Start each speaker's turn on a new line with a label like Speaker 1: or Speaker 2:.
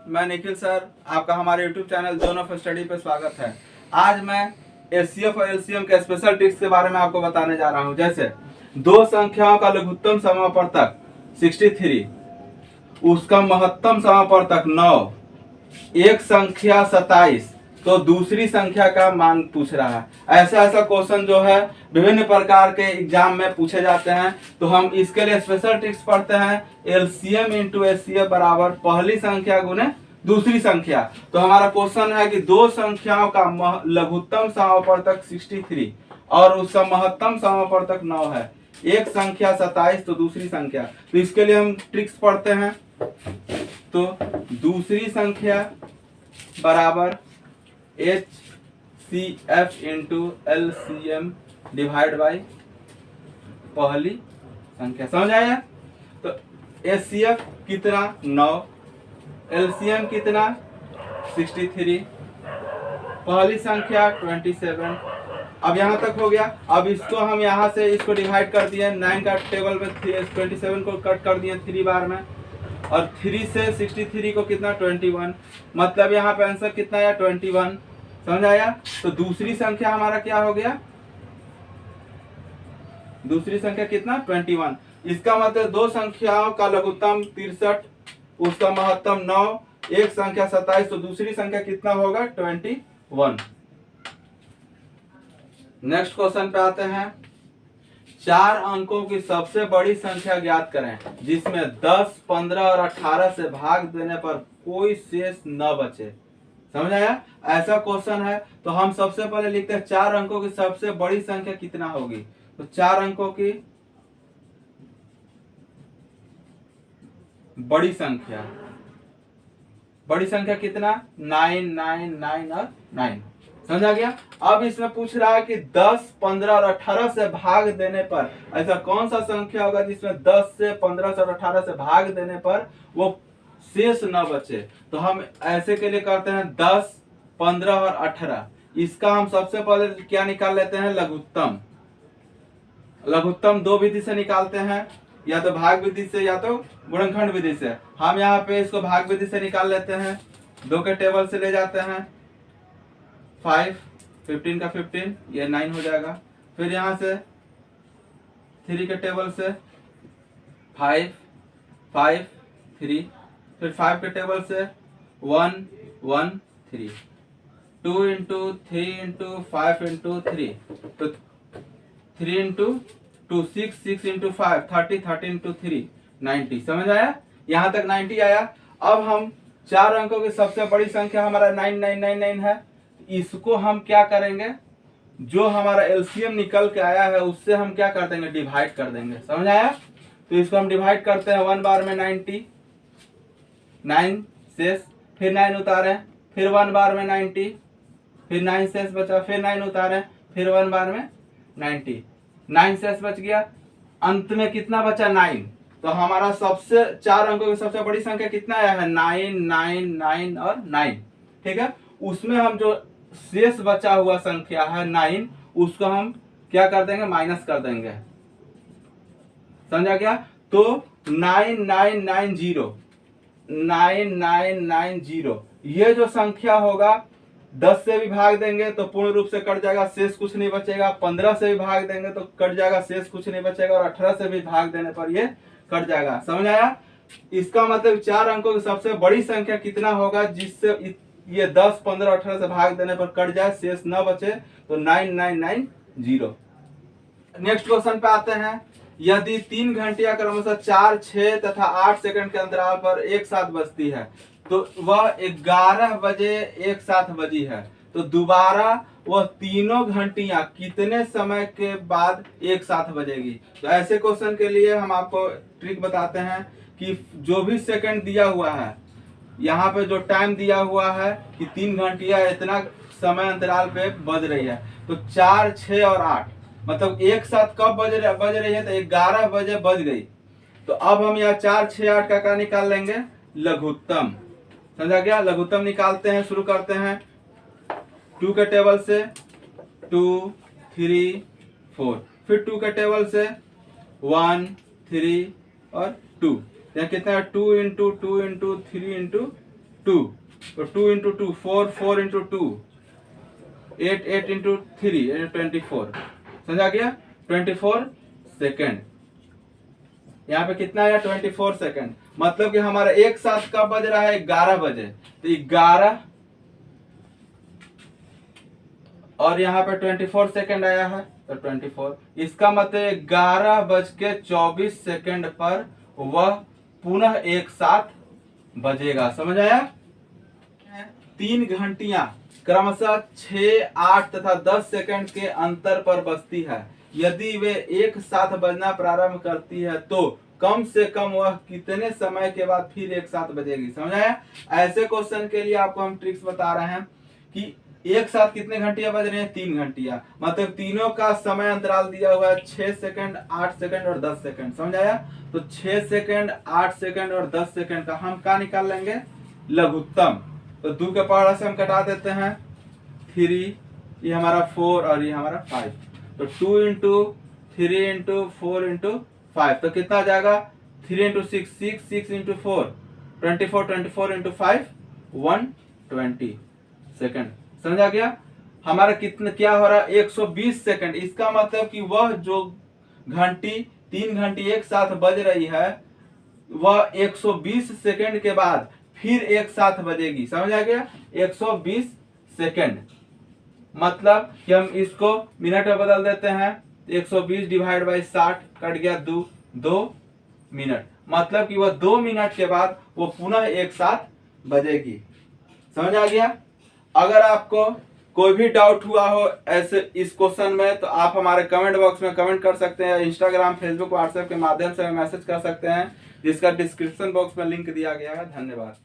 Speaker 1: मैं निखिल सर, आपका हमारे YouTube channel zone of study पे स्वागत है। आज मैं एचसीएफ और एलसीएम के स्पेशल ट्रिक्स के बारे में आपको बताने जा रहा हूं। जैसे दो संख्याओं का लघुत्तम समापवर्तक 63, उसका महत्तम समापवर्तक 9, एक संख्या 27 तो दूसरी संख्या का मान पूछ रहा है। ऐसा क्वेश्चन जो है विभिन्न प्रकार के एग्जाम में पूछे जाते हैं। तो हम इसके लिए स्पेशल ट्रिक्स पढ़ते हैं। एलसीएम इंटू एचसीएफ बराबर पहली संख्या गुने दूसरी संख्या। तो हमारा क्वेश्चन है कि दो संख्याओं का लघुत्तम समापवर्तक 63 और उसका महत्तम समापवर्तक 9 है। एक संख्या 27 तो दूसरी संख्या। तो इसके लिए हम ट्रिक्स पढ़ते हैं। तो दूसरी संख्या बराबर HCF into LCM divide by पहली संख्या। समझ आया? तो HCF कितना 9, LCM कितना 63, पहली संख्या 27। अब यहाँ तक हो गया। अब इसको हम यहाँ से इसको डिवाइड कर दिए 9 का टेबल में 27 को कट कर दिए 3 बार में, और 3 से 63 को कितना 21, मतलब यहाँ पे आंसर कितना आया 21। समझ आया? तो दूसरी संख्या हमारा क्या हो गया, दूसरी संख्या कितना 21। इसका मतलब दो संख्याओं का लघुत्तम 63, उसका महत्तम 9, एक संख्या 27 तो दूसरी संख्या कितना होगा 21। नेक्स्ट क्वेश्चन पे आते हैं। 4 अंकों की सबसे बड़ी संख्या ज्ञात करें जिसमें 10, 15 और 18 से भाग देने पर कोई शेष न बचे। समझ आया? ऐसा क्वेश्चन है। तो हम सबसे पहले लिखते हैं 4 अंकों की सबसे बड़ी संख्या कितना होगी। तो 4 अंकों की बड़ी संख्या कितना 9, 9, 9 और 9। समझा गया? अब इसमें पूछ रहा है कि 10, 15 और 18 से भाग देने पर ऐसा कौन सा संख्या होगा जिसमें 10 से 15 से और 18 से भाग देने पर वो शेष न बचे। तो हम ऐसे के लिए करते हैं 10, 15 और 18। इसका हम सबसे पहले क्या निकाल लेते हैं, लघुत्तम। लघुत्तम दो विधि से निकालते हैं, या तो भाग विधि से या तो गुणनखंड विधि से। हम यहाँ पे इसको भाग विधि से निकाल लेते हैं। 2 के टेबल से ले जाते हैं 5, 15 का 15, ये 9 हो जाएगा। फिर यहाँ से 3 के टेबल से 5, 5, 3, फिर 5 के टेबल से 1, 1, 3, 2 इंटू 3 इंटू 5 इंटू 3, तो 3 इंटू 2 6, 6 इंटू 5 30, 30 इंटू 3 90। समझ आया? यहाँ तक 90 आया। अब हम 4 अंकों की सबसे बड़ी संख्या हमारा 9999 है। इसको हम क्या करेंगे, जो हमारा एलसीएम निकल के आया है उससे हम क्या कर देंगे, डिवाइड कर देंगे। समझ आया? तो इसको हम डिवाइड करते हैं 1 बार में 90, 9 शेष, फिर 9 उतारे, फिर 1 बार में 90, फिर 9 शेष बचा, फिर 9 उतारे, फिर 1 बार में 90, 9 शेष बच गया। अंत में कितना बचा 9। तो हमारा सबसे 4 अंकों की सबसे बड़ी संख्या कितना आया है 9, 9, 9 और 9। ठीक है? उसमें हम जो शेष बचा हुआ संख्या है 9, उसको हम क्या कर देंगे, माइनस कर देंगे। समझा क्या? तो 9990, 9990 ये जो संख्या होगा 10 से भी भाग देंगे तो पूर्ण रूप से कट जाएगा, शेष कुछ नहीं बचेगा। 15 से भी भाग देंगे तो कट जाएगा, शेष कुछ नहीं बचेगा। और 18 से भी भाग देने पर ये कट जाएगा। समझ आया? इसका मतलब 4 अंकों की सबसे बड़ी संख्या कितना होगा जिससे ये 10, 15, 18 से भाग देने पर कट जाए, शेष न बचे, तो 9990। नेक्स्ट क्वेश्चन पे आते हैं। यदि 3 घंटियां क्रमशः 4, 6 तथा 8 सेकंड के अंतराल पर एक साथ बजती है तो वह 11 बजे एक साथ बजी है, तो दोबारा वह तीनों घंटियां कितने समय के बाद एक साथ बजेगी। तो ऐसे क्वेश्चन के लिए हम आपको ट्रिक बताते हैं कि जो भी सेकंड दिया हुआ है, यहाँ पे जो टाइम दिया हुआ है कि 3 घंटियां इतना समय अंतराल पे बज रही है, तो 4, 6 और 8 मतलब एक साथ कब बज रही है, तो 11 बजे बज गई। तो अब हम यहाँ 4, 6, 8 का क्या निकाल लेंगे, लघुत्तम। समझा गया? लघुत्तम निकालते हैं, शुरू करते हैं 2 के टेबल से 2, 3, 4, फिर 2 के टेबल से 1, 3 और 2। यहाँ कितना है 2 इंटू 2 इंटू 3 इंटू 2, तो 2 इंटू 2 4, 4 इंटू 2 8, 8 इंटू 3 24, समझा गया। 24 सेकेंड, यहाँ पे कितना आया 24 सेकेंड। मतलब कि हमारा एक साथ कब बज रहा है 11 बजे, तो 11 और यहाँ पे 24 सेकेंड आया है तो 24, इसका मतलब 11:24 पर वह पुनः एक साथ बजेगा, समझ आया। 3 घंटियां क्रमशः 6, 8 तथा 10 सेकंड के अंतर पर बजती है। यदि वे एक साथ बजना प्रारंभ करती है तो कम से कम वह कितने समय के बाद फिर एक साथ बजेगी, समझ आया। ऐसे क्वेश्चन के लिए आपको हम ट्रिक्स बता रहे हैं कि एक साथ कितने घंटियां बज रही हैं, 3 घंटियां, मतलब तीनों का समय अंतराल दिया हुआ है 6 सेकंड, 8 सेकंड और 10 सेकंड, समझ आया। तो 6 सेकंड, 8 सेकंड और 10 सेकंड का हम क्या निकाल लेंगे, लघुत्तम। तो 2 के पहाड़ा से हम कटा देते हैं 3, ये हमारा 4 और ये हमारा 5, तो 2 इंटू 3 इंटू 4 इंटू 5, तो कितना आ जाएगा 3 इंटू 6, 6 इंटू 4 24, 24 इंटू 5 120 सेकंड, समझा गया। हमारा कितना क्या हो रहा है 120 सेकंड। इसका मतलब कि वह जो घंटी 3 घंटी एक साथ बज रही है वह 120 सेकंड के बाद फिर एक साथ बजेगी, समझ आ गया। 120 सेकंड मतलब कि हम इसको मिनट में बदल देते हैं, 120 डिवाइड बाई 60 कट गया 2 मिनट, मतलब कि वह 2 मिनट के बाद वो पुनः एक साथ बजेगी, समझ आ गया। अगर आपको कोई भी डाउट हुआ हो ऐसे इस क्वेश्चन में तो आप हमारे कमेंट बॉक्स में कमेंट कर सकते हैं, इंस्टाग्राम, फेसबुक, व्हाट्सएप के माध्यम से मैसेज कर सकते हैं, जिसका डिस्क्रिप्शन बॉक्स में लिंक दिया गया है। धन्यवाद।